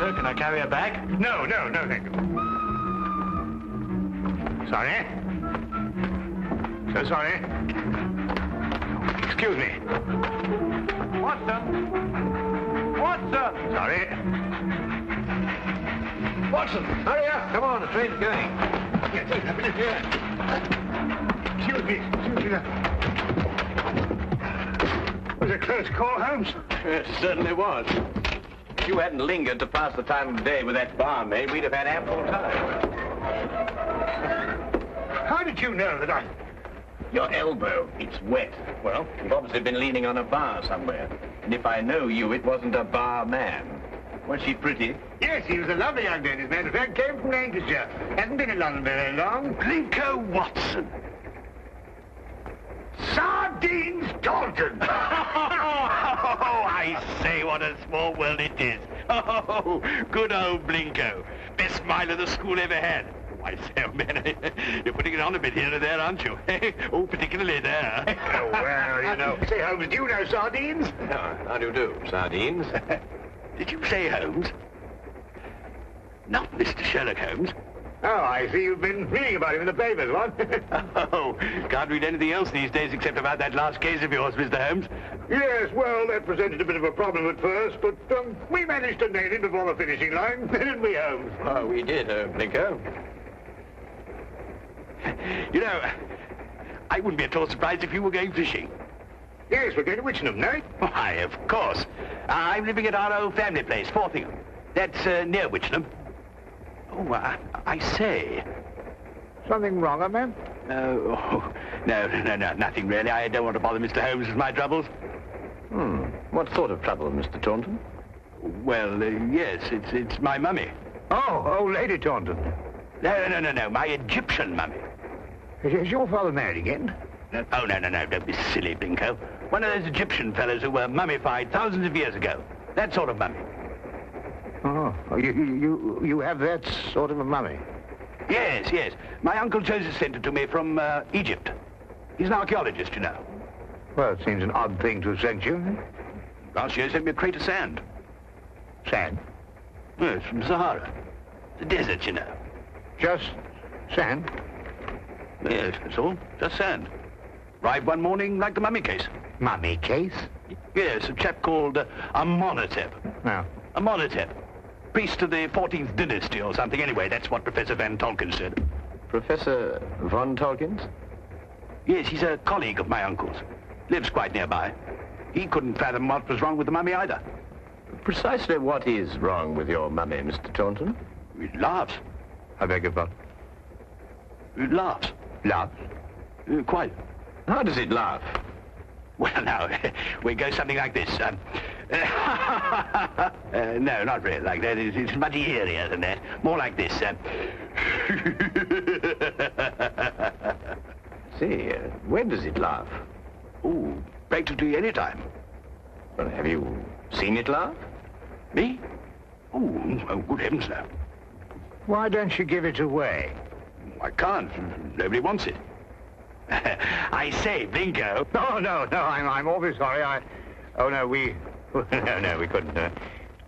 sir. Can I carry her back? No, thank you. Sorry. So sorry. Excuse me. What, sir? What, sir? Sorry. Watson, hurry up. Come on, the train's going. Yes, a minute here. Excuse me. Was a close call, Holmes? Yes, it certainly was. If you hadn't lingered to pass the time of day with that barmaid, we'd have had ample time. How did you know that I... Your elbow, it's wet. Well, you've obviously been leaning on a bar somewhere. And if I know you, it wasn't a bar man. Was she pretty? Yes, he was a lovely young lady, as a matter of fact. Came from Lancashire. Hasn't been in London very long. Blinko Watson. Sardines Taunton! Oh, I say, what a small world it is. Oh, good old Blinko. Best smile of the school ever had. Oh, I say, oh, man, you're putting it on a bit here and there, aren't you? Oh, particularly there. Oh, well, you know. Say, Holmes, do you know sardines? Oh, how do you do, sardines? Did you say Holmes? Not Mr. Sherlock Holmes. Oh, I see you've been reading about him in the papers, what? Oh, can't read anything else these days except about that last case of yours, Mr. Holmes. Yes, well, that presented a bit of a problem at first, but we managed to nail him before the finishing line, didn't we, Holmes? Oh, we did, Blinko. You know, I wouldn't be at all surprised if you were going fishing. Yes, we're going to Witchenham, no? Why, of course. I'm living at our old family place, Forthingham. That's near Witchenham. Oh, I say. Something wrong, man? No, nothing really. I don't want to bother Mr. Holmes with my troubles. What sort of trouble, Mr. Taunton? Well, yes, it's my mummy. Oh, Lady Taunton. No, my Egyptian mummy. Is your father married again? Oh, no, don't be silly, Blinko. One of those Egyptian fellows who were mummified thousands of years ago. That sort of mummy. Oh, you have that sort of a mummy? Yes. My Uncle Joseph sent it to me from Egypt. He's an archaeologist, you know. Well, it seems an odd thing to have sent you. Last year he sent me a crate of sand. Sand? Yes, from Sahara. The desert, you know. Just sand? Yes, that's all. Just sand. Arrived one morning like the mummy case. Mummy case? Yes, a chap called Amenhotep. No. Amenhotep. Priest of the 14th dynasty or something. Anyway, that's what Professor Van Tolkien said. Professor Van Tolkien? Yes, he's a colleague of my uncle's. Lives quite nearby. He couldn't fathom what was wrong with the mummy either. Precisely what is wrong with your mummy, Mr. Taunton? It laughs. I beg your pardon? It laughs. Laughs? Quite. How does it laugh? Well, now, we go something like this. No, not really like that. It's much eerier than that. More like this. See, when does it laugh? Oh, practically any time. Well, have you seen it laugh? Me? Oh, good heavens, no. Why don't you give it away? I can't. Nobody wants it. I say, Blinko. No, I'm awfully sorry. Oh, no, we couldn't.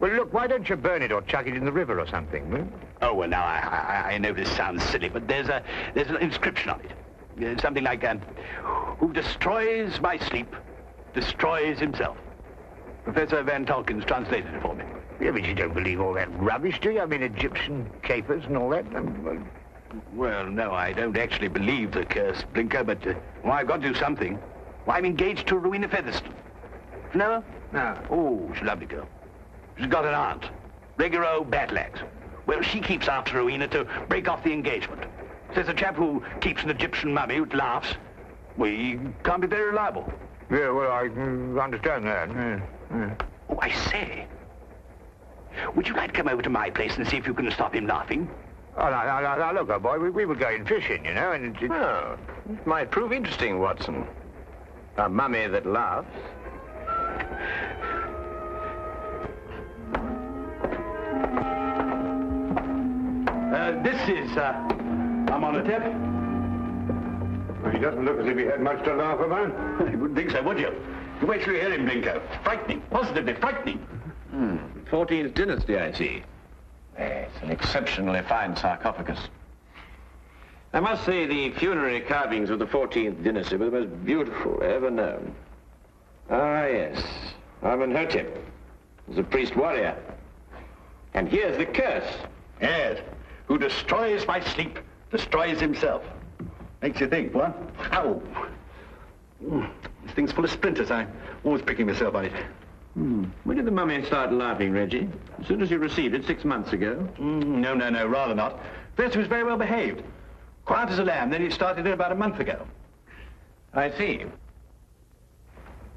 Well, look, why don't you burn it or chuck it in the river or something? Hmm? Oh, well, now, I know this sounds silly, but there's an inscription on it. Something like, who destroys my sleep, destroys himself. Professor Van Tolkien's translated it for me. Yeah, but you don't believe all that rubbish, do you? I mean, Egyptian capers and all that. Well, no, I don't actually believe the curse, Blinker, but I've got to do something. Well, I'm engaged to Rowena Featherstone. You know her? No. Oh, she's a lovely girl. She's got an aunt, regular old Batlax. Well, she keeps after Rowena to break off the engagement. Says a chap who keeps an Egyptian mummy who laughs, well, he can't be very reliable. Yeah, well, I understand that. Yeah. Oh, I say, would you like to come over to my place and see if you can stop him laughing? Oh, now, look, old boy, we were going fishing, you know, and Oh, it might prove interesting, Watson. A mummy that laughs. This is, Amenhotep. Well, he doesn't look as if he had much to laugh about. You wouldn't think so, would you? You wait till you hear him, Blinko. Frightening, positively frightening. 14th dynasty, I see. Yes, an exceptionally fine sarcophagus. I must say the funerary carvings of the 14th dynasty were the most beautiful ever known. Ah, yes. Amenhotep was a priest-warrior. And here's the curse. Yes. Who destroys by sleep, destroys himself. Makes you think, what? Ow. This thing's full of splinters. I'm always pricking myself on it. When did the mummy start laughing, Reggie? As soon as you received it 6 months ago? No, rather not. First, he was very well behaved. Quiet as a lamb, then he started in about a month ago. I see.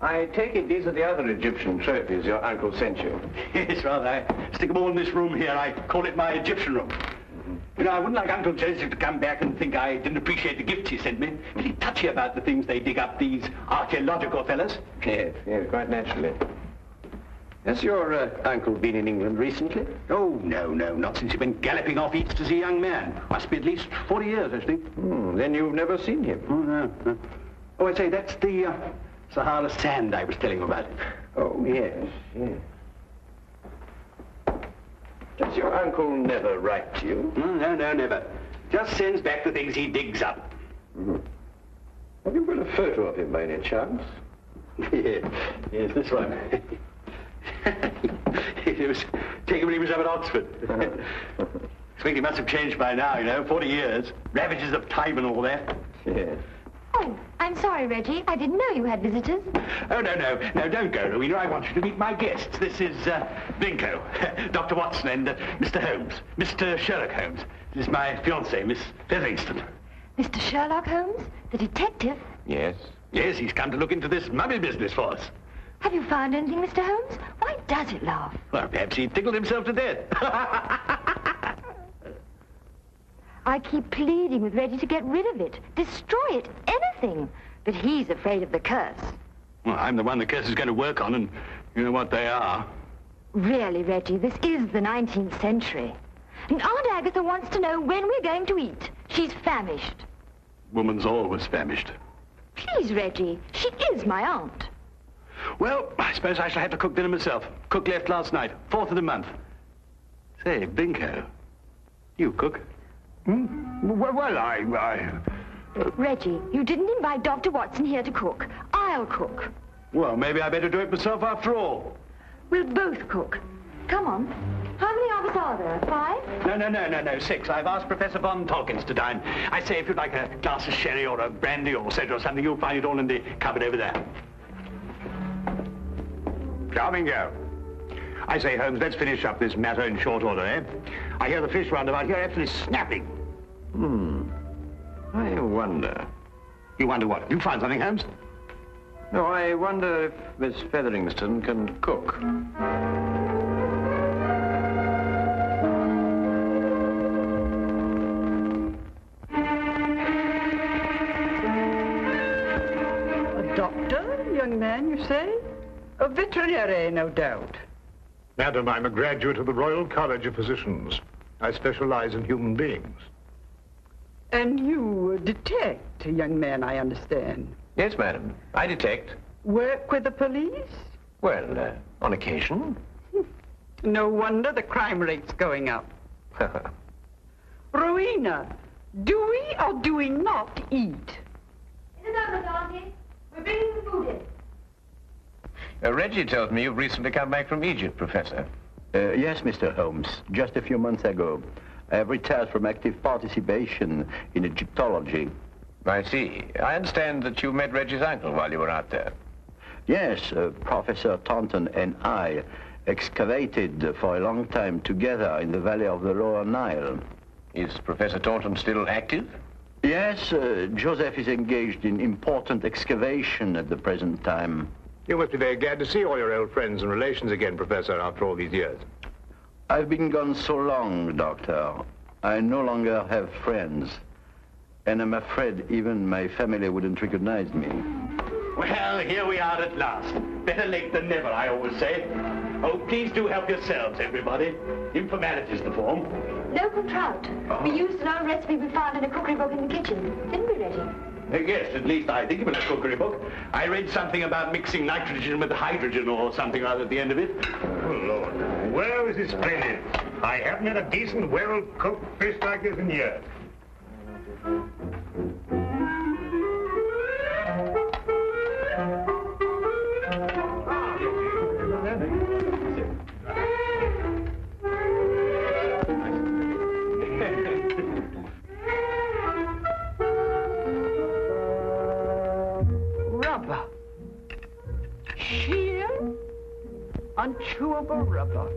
I take it these are the other Egyptian trophies your uncle sent you. Yes, rather. I stick them all in this room here. I call it my Egyptian room. You know, I wouldn't like Uncle Joseph to come back and think I didn't appreciate the gifts he sent me. Pretty touchy about the things they dig up, these archaeological fellas. Yes, quite naturally. Has your uncle been in England recently? Oh, no, not since he went galloping off east as a young man. Must be at least 40 years, I think. Then you've never seen him? Oh, no. Oh, I say, that's the Sahara sand I was telling you about. Oh, yes. Does your uncle never write to you? No, never. Just sends back the things he digs up. Have you got a photo of him by any chance? Yes, this one. It was taken when he was up at Oxford. I think he must have changed by now, you know, 40 years. Ravages of time and all that. Yes. Oh, I'm sorry, Reggie. I didn't know you had visitors. Oh, no, don't go, Rowena. I want you to meet my guests. This is Binko, Dr. Watson, and Mr. Holmes, Mr. Sherlock Holmes. This is my fiancée, Miss Featherington. Mr. Sherlock Holmes, the detective? Yes. Yes, he's come to look into this mummy business for us. Have you found anything, Mr. Holmes? Why does it laugh? Well, perhaps he tickled himself to death. I keep pleading with Reggie to get rid of it, destroy it, anything. But he's afraid of the curse. Well, I'm the one the curse is going to work on, and you know what they are. Really, Reggie, this is the 19th century. And Aunt Agatha wants to know when we're going to eat. She's famished. Woman's always famished. Please, Reggie, she is my aunt. Well, I suppose I shall have to cook dinner myself. Cook left last night, 4th of the month. Say, Binko, you cook? Well, I... Reggie, you didn't invite Dr. Watson here to cook. I'll cook. Well, maybe I better do it myself after all. We'll both cook. Come on. How many of us are there? 5? No, 6. I've asked Professor Von Tolkins to dine. I say, if you'd like a glass of sherry or a brandy or soda or something, you'll find it all in the cupboard over there. Charming girl. I say, Holmes, let's finish up this matter in short order, eh? I hear the fish roundabout here absolutely snapping. I wonder. You wonder what? You find something, Holmes? No, I wonder if Miss Featherington can cook. A doctor, young man, you say? A veterinary, no doubt. Madam, I'm a graduate of the Royal College of Physicians. I specialize in human beings. And you detect, young man, I understand. Yes, madam. I detect. Work with the police? Well, on occasion. No wonder the crime rate's going up. Rowena, do we or do we not eat? In the cupboard, Auntie. We're bringing the food in. Reggie tells me you've recently come back from Egypt, Professor. Yes, Mr. Holmes. Just a few months ago. I have retired from active participation in Egyptology. I see. I understand that you met Reggie's uncle while you were out there. Yes, Professor Taunton and I excavated for a long time together in the valley of the Lower Nile. Is Professor Taunton still active? Yes, Joseph is engaged in important excavation at the present time. You must be very glad to see all your old friends and relations again, Professor, after all these years. I've been gone so long, Doctor. I no longer have friends. And I'm afraid even my family wouldn't recognize me. Well, here we are at last. Better late than never, I always say. Oh, please do help yourselves, everybody. Informality's the form. Local trout. We used an old recipe we found in a cookery book in the kitchen. Didn't we, Reggie? Yes, at least I think it was a cookery book. I read something about mixing nitrogen with hydrogen or something or other at the end of it. Oh, Lord. Well, this is splendid. I haven't had a decent, well-cooked fish like this in years. Rubber. Sheer, unchewable rubber.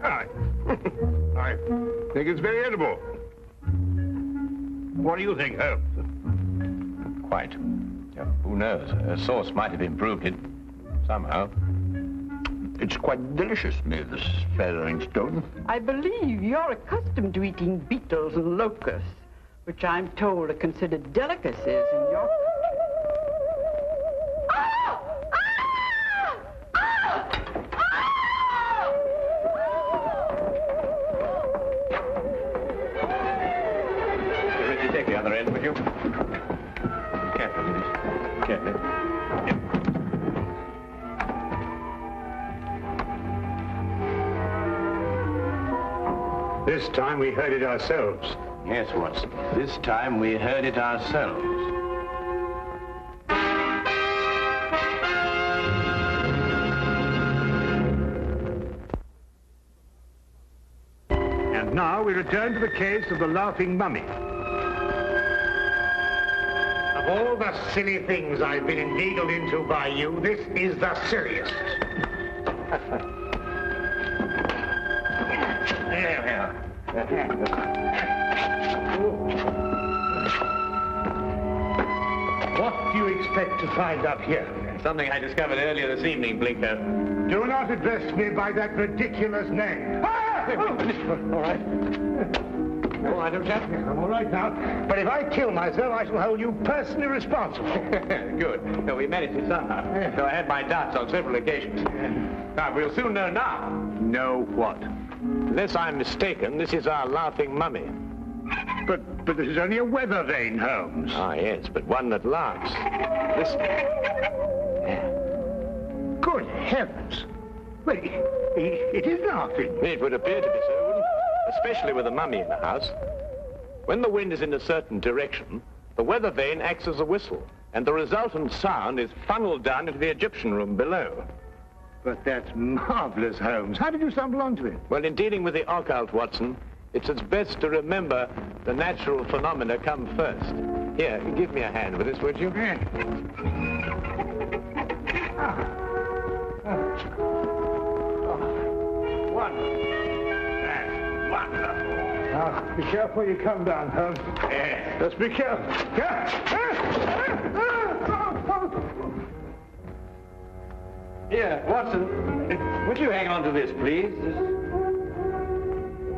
I think it's very edible. What do you think, Holmes? Quite. Who knows? A sauce might have improved it somehow. It's quite delicious, Miss Featheringstone. I believe you're accustomed to eating beetles and locusts, which I'm told are considered delicacies in your country. Take the other end, would you? Carefully, please. Carefully. Yep. This time we heard it ourselves. Yes, Watson. This time we heard it ourselves. And now we return to the case of the Laughing Mummy. Of all the silly things I've been inveigled into by you, this is the silliest. There we are. What do you expect to find up here? Something I discovered earlier this evening, Blinker. Do not address me by that ridiculous name. All right. All right, old chap. I'm all right now. But if I kill myself, I shall hold you personally responsible. Good. So we managed it somehow. Though I had my doubts on several occasions. Now, we'll soon know now. Know what? Unless I'm mistaken, this is our laughing mummy. But this is only a weather vane, Holmes. Ah, yes, but one that laughs. Listen. Good heavens. Well, it is laughing. It would appear to be so, wouldn't it? Especially with a mummy in the house. When the wind is in a certain direction, the weather vane acts as a whistle, and the resultant sound is funneled down into the Egyptian room below. But that's marvelous, Holmes. How did you stumble onto it? Well, in dealing with the occult, Watson, it's best to remember the natural phenomena come first. Here, give me a hand with this, would you? That's wonderful. Now, be careful you come down, Holmes. Just be careful. Here, Watson, would you hang on to this, please?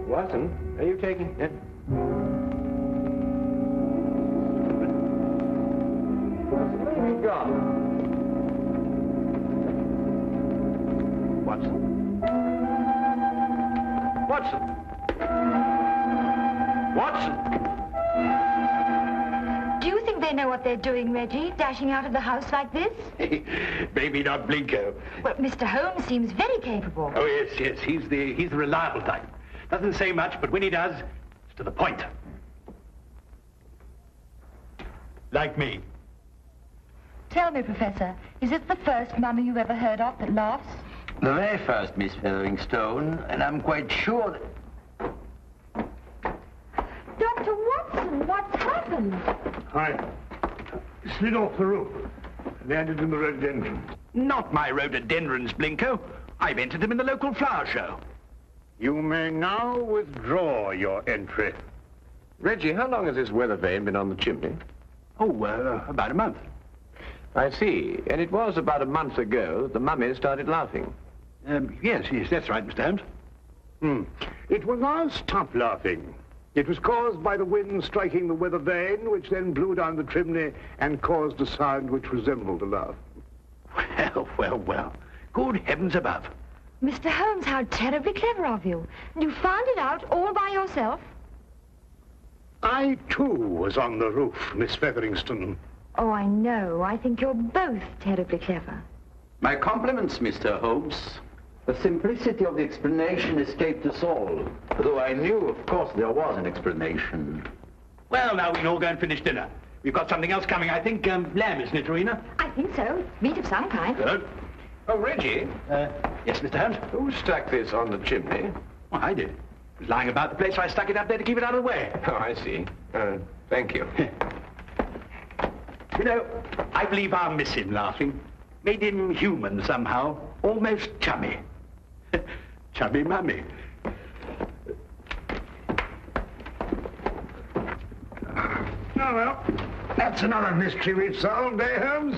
Watson, are you taking it? Where have you gone? Watson? Watson? Watson? Do you think they know what they're doing, Reggie, dashing out of the house like this? Maybe not Blinko. Well, Mr. Holmes seems very capable. Oh, yes. He's the reliable type. Doesn't say much, but when he does, it's to the point. Like me. Tell me, Professor, is it the first mummy you've ever heard of that laughs? The very first, Miss Featheringstone, and I'm quite sure that... Dr. Watson, what's happened? I slid off the roof. Landed in the rhododendron. Not my rhododendrons, Blinko. I've entered them in the local flower show. You may now withdraw your entry. Reggie, how long has this weather vane been on the chimney? Oh, about a month. I see. And it was about a month ago that the mummy started laughing. Yes, that's right, Mr. Holmes. It will now stop laughing. It was caused by the wind striking the weather vane, which then blew down the chimney and caused a sound which resembled a laugh. Well. Good heavens above. Mr. Holmes, how terribly clever of you. You found it out all by yourself? I, too, was on the roof, Miss Featheringstone. Oh, I know. I think you're both terribly clever. My compliments, Mr. Holmes. The simplicity of the explanation escaped us all, though I knew, of course, there was an explanation. Well, now we can all go and finish dinner. We've got something else coming, I think. Lamb, isn't it, Rowena? I think so. Meat of some kind. Good. Oh, Reggie. Yes, Mr. Holmes? Who stuck this on the chimney? Well, I did. It was lying about the place, so I stuck it up there to keep it out of the way. Oh, I see. Thank you. You know, I believe I'll miss him laughing. Made him human somehow. Almost chummy. Chubby mummy. Oh, well, that's another mystery we've solved, eh, Holmes?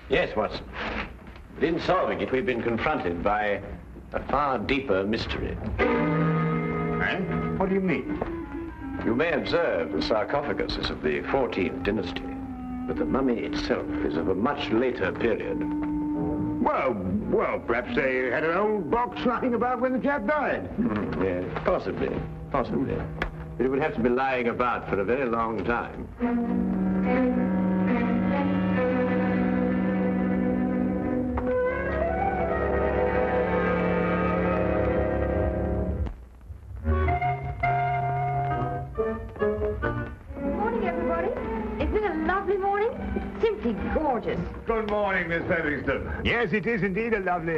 Yes, Watson. But in solving it, we've been confronted by a far deeper mystery. And? What do you mean? You may observe the sarcophagus is of the 14th dynasty, but the mummy itself is of a much later period. Well, perhaps they had an old box lying about when the chap died. Yes, possibly. But it would have to be lying about for a very long time. Morning, everybody. Isn't it a lovely morning? Simply gorgeous. Good morning, Miss Featherston. Yes, it is indeed a lovely...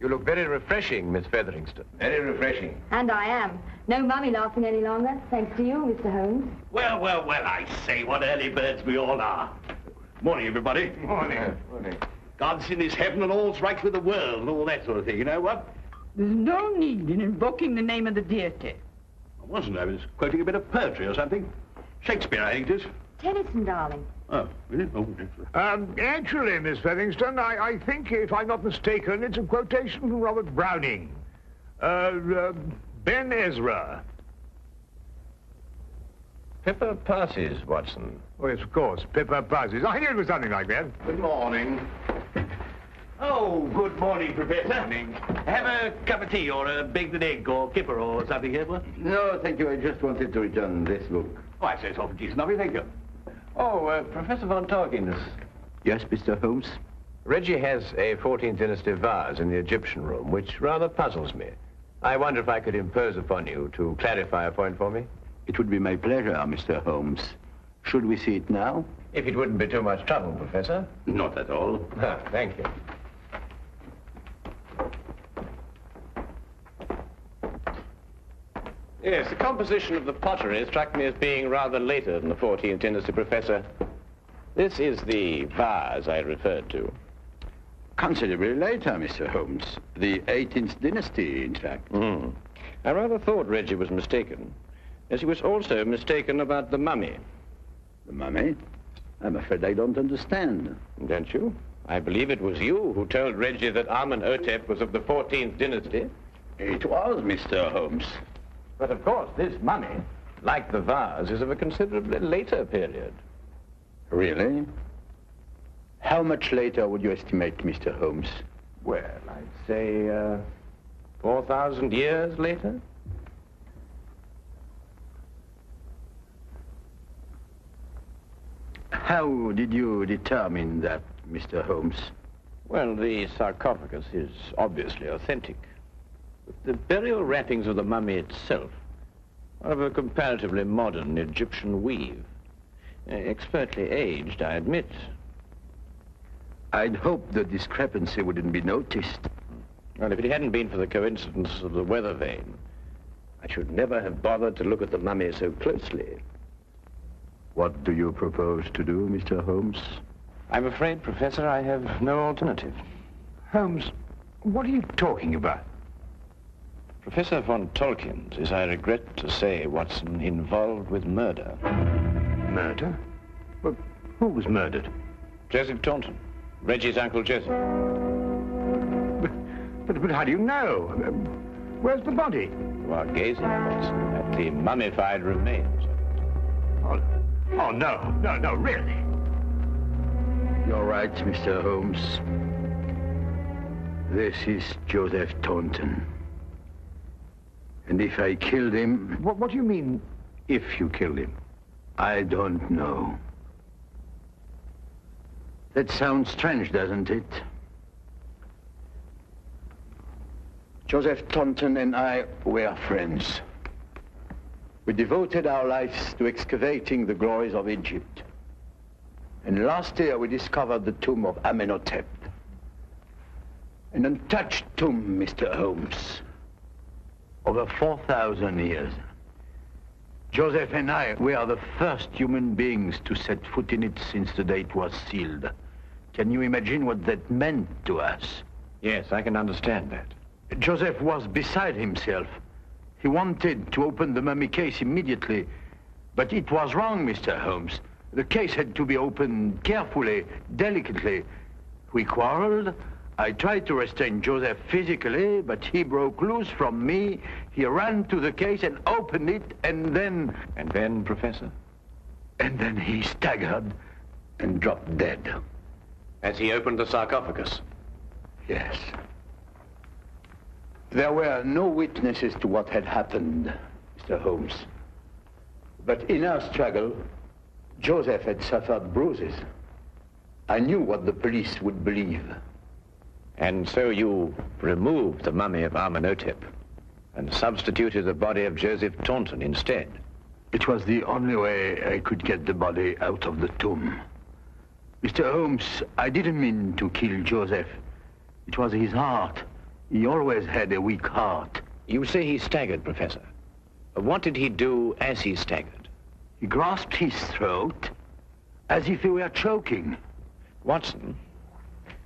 You look very refreshing, Miss Featherington. Very refreshing. And I am. No mummy laughing any longer, thanks to you, Mr. Holmes. Well, I say, what early birds we all are. Morning, everybody. Morning. God's in his heaven and all's right with the world and all that sort of thing, you know what? There's no need in invoking the name of the deity. I wasn't. I was quoting a bit of poetry or something. Shakespeare, I think it is. Tennyson, darling. Oh, really? Oh, Actually, Miss Featherston, I think, if I'm not mistaken, it's a quotation from Robert Browning. Ben Ezra. Pippa passes, Watson. Oh, yes, of course, Pippa passes. I knew it was something like that. Good morning. Oh, good morning, Professor. Morning. Have a cup of tea or a baked egg or kipper or something here, what? No, thank you. I just wanted to return this book. Oh, I say it's awfully decent of you, thank you. Oh, Professor von Torkins. Yes, Mr. Holmes? Reggie has a 14th dynasty vase in the Egyptian room, which rather puzzles me. I wonder if I could impose upon you to clarify a point for me? It would be my pleasure, Mr. Holmes. Should we see it now? If it wouldn't be too much trouble, Professor. Not at all. Thank you. Yes, the composition of the pottery struck me as being rather later than the 14th dynasty, Professor. This is the vase I referred to. Considerably later, Mr. Holmes. The 18th dynasty, in fact. I rather thought Reggie was mistaken, as he was also mistaken about the mummy. The mummy? I'm afraid I don't understand. Don't you? I believe it was you who told Reggie that Amenhotep was of the 14th dynasty. It was, Mr. Holmes. But of course, this mummy, like the vase, is of a considerably later period. Really? How much later would you estimate, Mr. Holmes? Well, I'd say 4,000 years later. How did you determine that, Mr. Holmes? Well, the sarcophagus is obviously authentic. But the burial wrappings of the mummy itself are of a comparatively modern Egyptian weave. Expertly aged, I admit. I'd hoped the discrepancy wouldn't be noticed. Well, if it hadn't been for the coincidence of the weather vane, I should never have bothered to look at the mummy so closely. What do you propose to do, Mr. Holmes? I'm afraid, Professor, I have no alternative. Holmes, what are you talking about? Professor von Torkins is, I regret to say, Watson, involved with murder. Murder? Well, who was murdered? Joseph Taunton, Reggie's Uncle Joseph. But how do you know? Where's the body? You are gazing, Watson, at the mummified remains. Oh, no, really. You're right, Mr. Holmes. This is Joseph Taunton. And if I killed him... What do you mean, if you killed him? I don't know. That sounds strange, doesn't it? Joseph Taunton and I were friends. We devoted our lives to excavating the glories of Egypt. And last year we discovered the tomb of Amenhotep. An untouched tomb, Mr. Holmes. Over 4,000 years. Joseph and I were the first human beings to set foot in it since the day it was sealed. Can you imagine what that meant to us? Yes, I can understand that. Joseph was beside himself. He wanted to open the mummy case immediately, but it was wrong, Mr. Holmes. The case had to be opened carefully, delicately. We quarreled. I tried to restrain Joseph physically, but he broke loose from me. He ran to the case and opened it, and then... And then, Professor? And then he staggered and dropped dead. As he opened the sarcophagus? Yes. There were no witnesses to what had happened, Mr. Holmes. But in our struggle, Joseph had suffered bruises. I knew what the police would believe. And so you removed the mummy of Amenhotep and substituted the body of Joseph Taunton instead? It was the only way I could get the body out of the tomb. Mr. Holmes, I didn't mean to kill Joseph. It was his heart. He always had a weak heart. You say he staggered, Professor. What did he do as he staggered? He grasped his throat as if he were choking. Watson,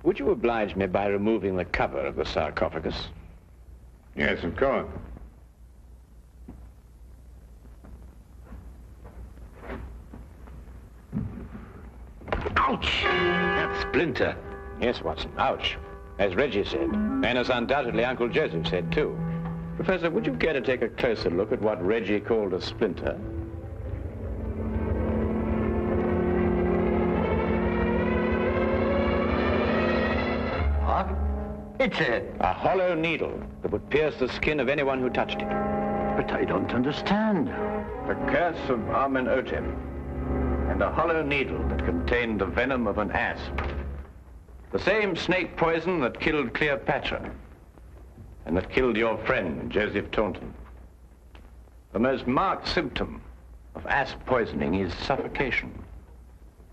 would you oblige me by removing the cover of the sarcophagus? Yes, of course. Ouch! That splinter. Yes, Watson, ouch. As Reggie said, and as undoubtedly Uncle Joseph said, too. Professor, would you care to take a closer look at what Reggie called a splinter? What? It's a hollow needle that would pierce the skin of anyone who touched it. But I don't understand. The curse of Amenhotep, and a hollow needle that contained the venom of an asp. The same snake poison that killed Cleopatra, and that killed your friend, Joseph Taunton. The most marked symptom of asp poisoning is suffocation.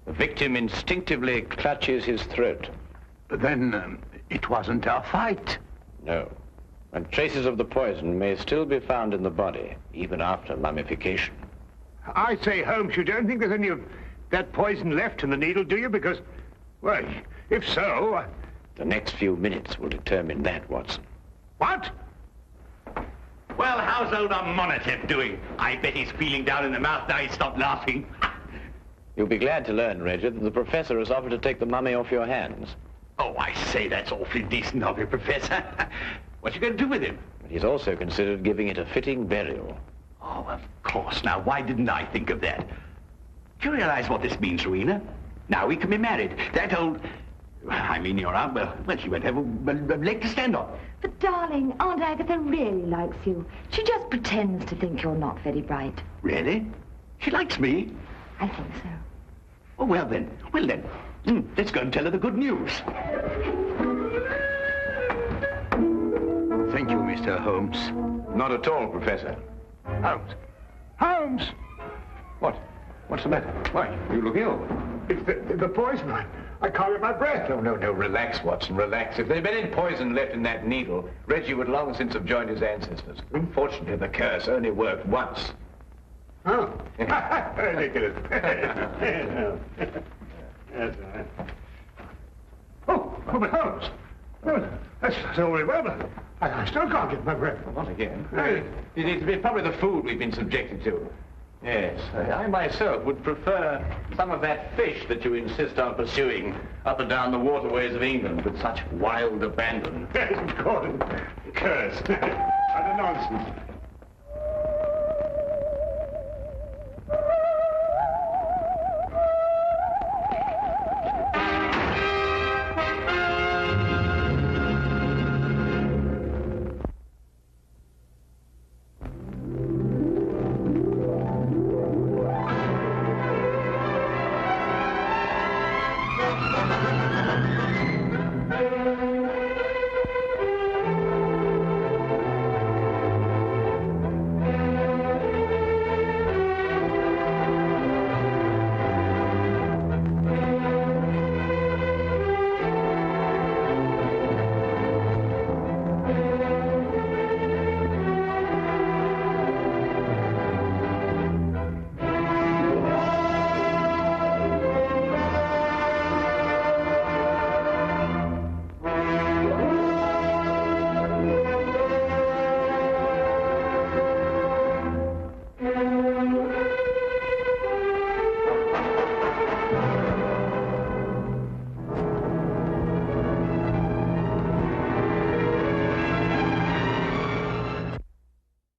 The victim instinctively clutches his throat. But then, it wasn't our fight. No. And traces of the poison may still be found in the body, even after mummification. I say, Holmes, you don't think there's any of that poison left in the needle, do you? Because, well, if so... The next few minutes will determine that, Watson. What? Well, how's old Amenhotep doing? I bet he's feeling down in the mouth now he's stopped laughing. You'll be glad to learn, Reggie, that the professor has offered to take the mummy off your hands. Oh, I say, that's awfully decent of you, Professor. What you going to do with him? But he's also considered giving it a fitting burial. Oh, of course. Now, why didn't I think of that? Do you realize what this means, Rowena? Now we can be married. That old... I mean, your aunt, well, she won't have a leg to stand on. But, darling, Aunt Agatha really likes you. She just pretends to think you're not very bright. Really? She likes me? I think so. Oh, well then. Let's go and tell her the good news. Thank you, Mr. Holmes. Not at all, Professor. Holmes! Holmes! What? What's the matter? Why? You look ill. It's the poison. I can't get my breath. No, relax, Watson, relax. If there'd been any poison left in that needle, Reggie would long since have joined his ancestors. Unfortunately, the curse only worked once. Oh. Ridiculous. That's all right. Oh, but Holmes. Oh, that's all very well, but I still can't get my breath. Not again. It's probably the food we've been subjected to. Yes, I myself would prefer some of that fish that you insist on pursuing up and down the waterways of England with such wild abandon. Yes, of course. Curse. Utter nonsense.